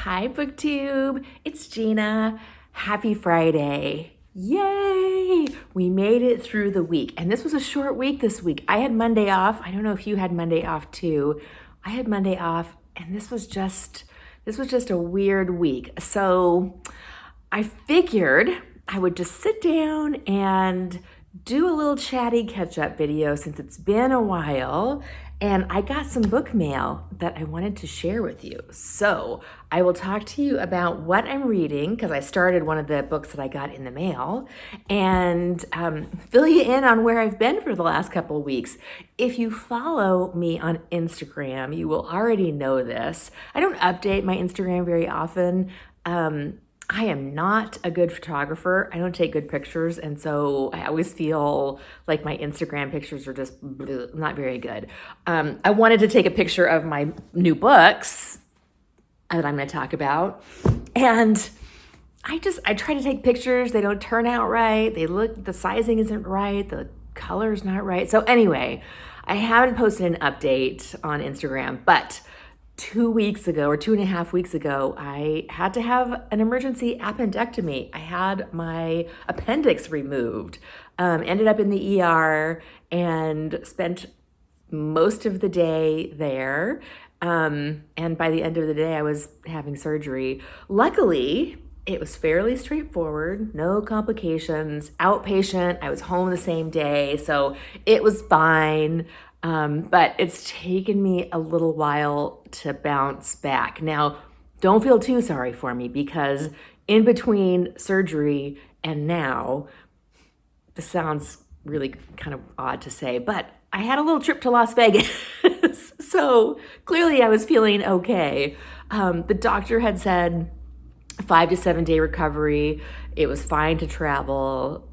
Hi, BookTube. It's Gina. Happy Friday. Yay! We made it through the week. And this was a short week this week. I had Monday off. I don't know if you had Monday off too. I had Monday off, and this was just a weird week. So I figured I would just sit down and do a little chatty catch-up video since it's been a while, and I got some book mail that I wanted to share with you. So I will talk to you about what I'm reading, because I started one of the books that I got in the mail, and fill you in on where I've been for the last couple of weeks. If you follow me on Instagram, you will already know this. I don't update my Instagram very often. I am not a good photographer. I don't take good pictures, and so I always feel like my Instagram pictures are just not very good. I wanted to take a picture of my new books that I'm going to talk about, and I try to take pictures. They don't turn out right. The sizing isn't right. The color's not right. So anyway, I haven't posted an update on Instagram, but 2 weeks ago or 2.5 weeks ago, I had to have an emergency appendectomy. I had my appendix removed, ended up in the ER and spent most of the day there. And by the end of the day, I was having surgery. Luckily, it was fairly straightforward, no complications, outpatient. I was home the same day, so it was fine. But it's taken me a little while to bounce back. Now, don't feel too sorry for me, because in between surgery and now, this sounds really kind of odd to say, but I had a little trip to Las Vegas. So clearly I was feeling okay. The doctor had said 5 to 7 day recovery. It was fine to travel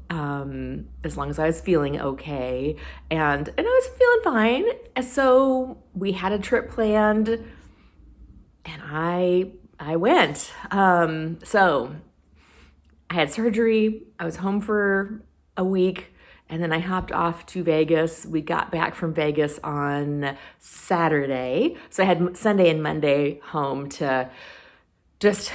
as long as I was feeling okay, and I was feeling fine. So we had a trip planned, and I went. So I had surgery. I was home for a week, and then I hopped off to Vegas. We got back from Vegas on Saturday, so I had Sunday and Monday home to just,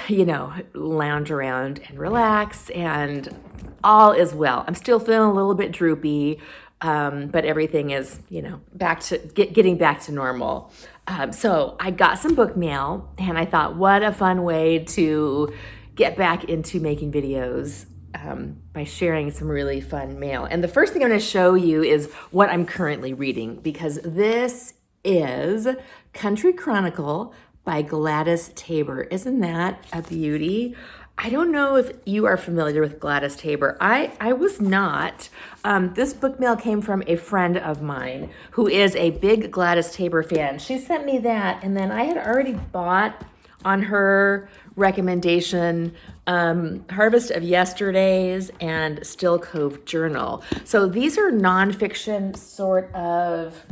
lounge around and relax, and all is well. I'm still feeling a little bit droopy, but everything is, back to getting back to normal. So I got some book mail, and I thought, what a fun way to get back into making videos by sharing some really fun mail. And the first thing I'm going to show you is what I'm currently reading, because this is Country Chronicle by Gladys Taber. Isn't that a beauty? I don't know if you are familiar with Gladys Taber. I was not. This book mail came from a friend of mine who is a big Gladys Taber fan. She sent me that, and then I had already bought on her recommendation Harvest of Yesterdays and Still Cove Journal. So these are nonfiction sort of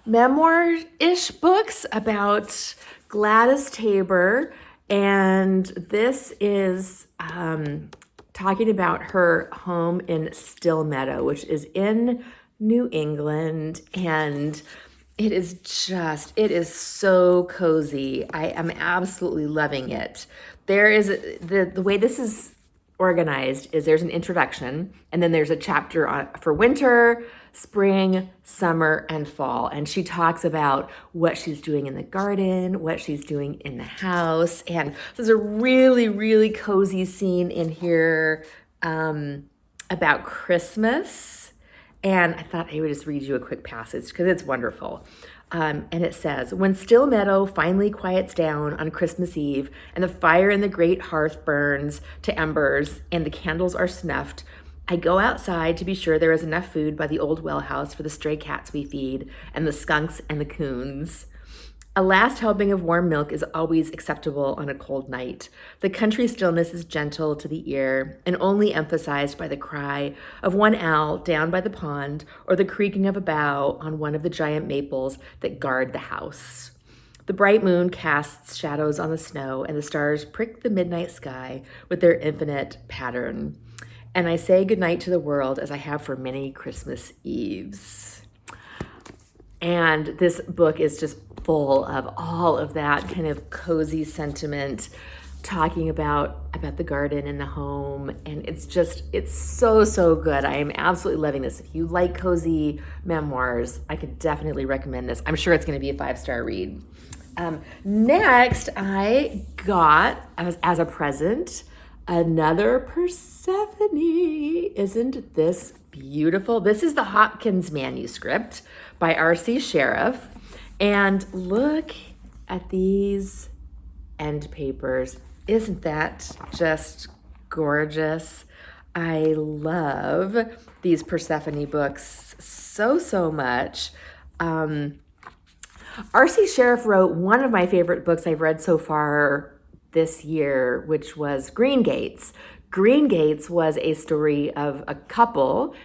memoir-ish books about Gladys Taber, and this is talking about her home in Still Meadow, which is in New England, and it is so cozy. I am absolutely loving it. There is the way this is organized is there's an introduction, and then there's a chapter for winter, spring, summer, and fall. And she talks about what she's doing in the garden, what she's doing in the house. And there's a really, really cozy scene in here about Christmas. And I thought I would just read you a quick passage because it's wonderful. And it says, when Still Meadow finally quiets down on Christmas Eve and the fire in the great hearth burns to embers and the candles are snuffed, I go outside to be sure there is enough food by the old well house for the stray cats we feed and the skunks and the coons. A last helping of warm milk is always acceptable on a cold night. The country stillness is gentle to the ear and only emphasized by the cry of one owl down by the pond or the creaking of a bough on one of the giant maples that guard the house. The bright moon casts shadows on the snow, and the stars prick the midnight sky with their infinite pattern. And I say goodnight to the world as I have for many Christmas Eves. And this book is just full of all of that kind of cozy sentiment, talking about the garden and the home. And it's so good. I am absolutely loving this. If you like cozy memoirs, I could definitely recommend this. I'm sure it's going to be a 5-star read. Next, I got, as a present, another Persephone. Isn't this beautiful? This is the Hopkins Manuscript by R.C. Sheriff. And look at these end papers. Isn't that just gorgeous? I love these Persephone books so much. R.C. Sheriff wrote one of my favorite books I've read so far this year, which was Green Gates. Green Gates was a story of a couple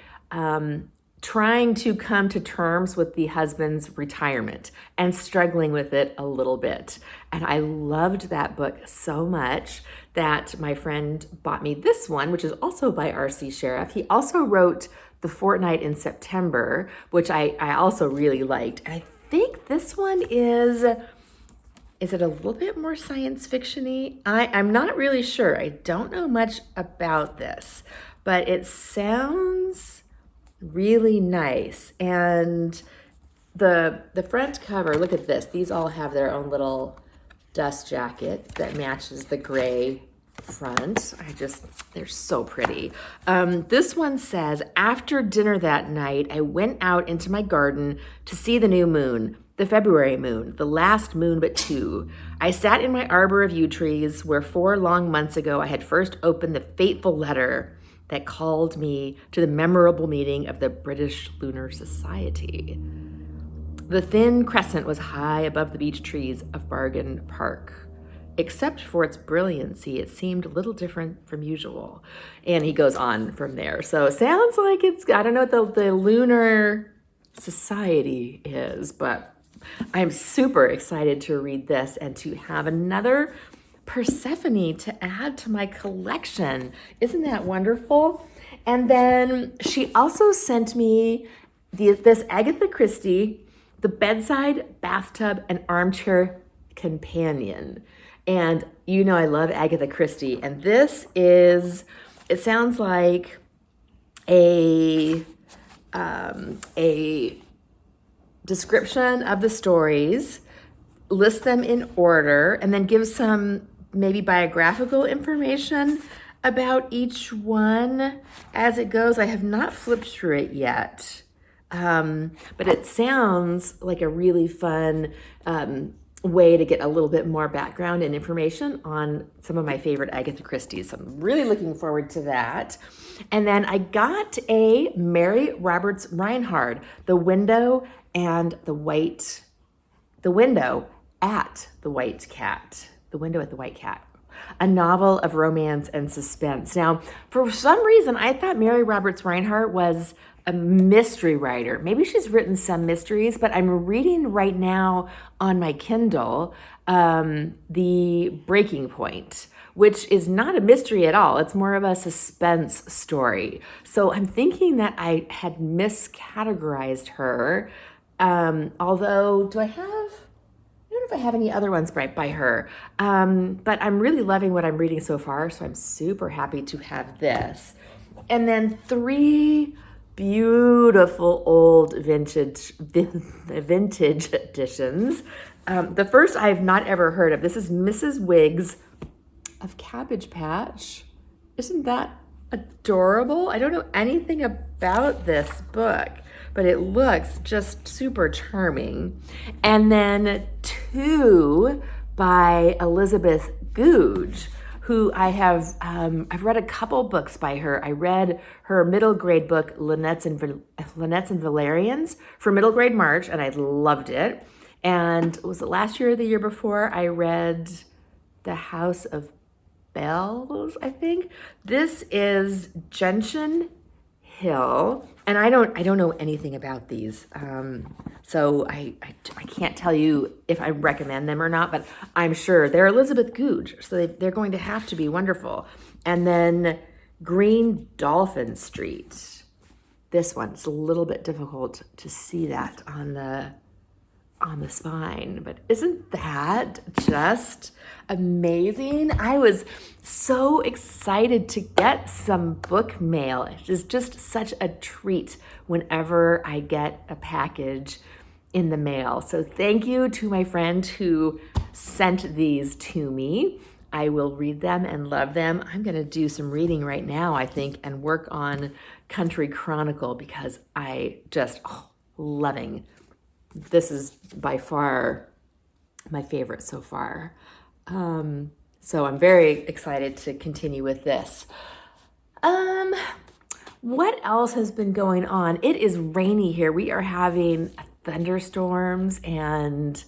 trying to come to terms with the husband's retirement and struggling with it a little bit. And I loved that book so much that my friend bought me this one, which is also by R.C. Sheriff. He also wrote The Fortnight in September, which I also really liked. And I think this one is it a little bit more science fiction-y? I'm not really sure. I don't know much about this, but it sounds really nice. And the front cover, look at this. These all have their own little dust jacket that matches the gray front. They're so pretty. This one says, after dinner that night, I went out into my garden to see the new moon, the February moon, the last moon but two. I sat in my arbor of yew trees where 4 long months ago I had first opened the fateful letter that called me to the memorable meeting of the British Lunar Society. The thin crescent was high above the beech trees of Bargain Park. Except for its brilliancy, it seemed a little different from usual. And he goes on from there. So it sounds like I don't know what the Lunar Society is, but I'm super excited to read this and to have another Persephone to add to my collection. Isn't that wonderful? And then she also sent me this Agatha Christie, The Bedside, Bathtub, and Armchair Companion. And you know I love Agatha Christie. And this it sounds like a description of the stories, list them in order, and then give some maybe biographical information about each one as it goes. I have not flipped through it yet, but it sounds like a really fun way to get a little bit more background and information on some of my favorite Agatha Christie's. So I'm really looking forward to that. And then I got a Mary Roberts Reinhardt, The Window at the White Cat, a novel of romance and suspense. Now, for some reason, I thought Mary Roberts Reinhardt was a mystery writer. Maybe she's written some mysteries, but I'm reading right now on my Kindle The Breaking Point, which is not a mystery at all. It's more of a suspense story. So I'm thinking that I had miscategorized her. Although, I don't know if I have any other ones by her. But I'm really loving what I'm reading so far, so I'm super happy to have this. And then 3 beautiful old vintage editions. The first I have not ever heard of. This is Mrs. Wiggs of Cabbage Patch. Isn't that adorable? I don't know anything about this book, but it looks just super charming. And then 2 by Elizabeth Goudge, who I've read a couple books by her. I read her middle grade book, Linnets and Valerians, for middle grade March, and I loved it. And was it last year or the year before? I read The House of Bells, I think. This is Gentian Hill, and I don't know anything about these, so I can't tell you if I recommend them or not, but I'm sure they're Elizabeth Goudge, so they're going to have to be wonderful. And then Green Dolphin Street. This one's a little bit difficult to see that on the on the spine. But isn't that just amazing? I was so excited to get some book mail. It is just such a treat whenever I get a package in the mail. So thank you to my friend who sent these to me. I will read them and love them. I'm going to do some reading right now, I think, and work on Chronicle because I just loving. This is by far my favorite so far. So I'm very excited to continue with this. What else has been going on? It is rainy here. We are having thunderstorms, and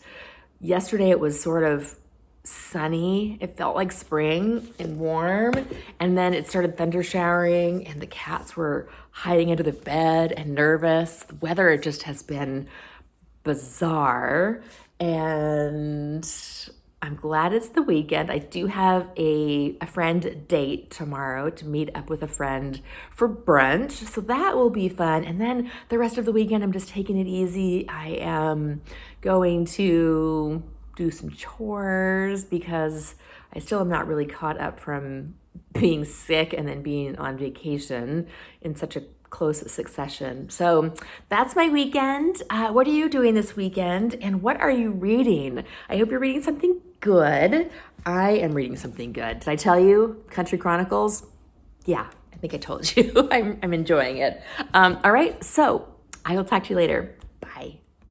yesterday it was sort of sunny. It felt like spring and warm, and then it started thunder showering and the cats were hiding under the bed and nervous. The weather just has been bizarre, and I'm glad it's the weekend. I do have a friend date tomorrow to meet up with a friend for brunch, so that will be fun. And then the rest of the weekend, I'm just taking it easy. I am going to do some chores because I still am not really caught up from being sick and then being on vacation in such a close succession. So that's my weekend. What are you doing this weekend? And what are you reading? I hope you're reading something good. I am reading something good. Did I tell you? Country Chronicles? Yeah, I think I told you. I'm enjoying it. All right, so I will talk to you later.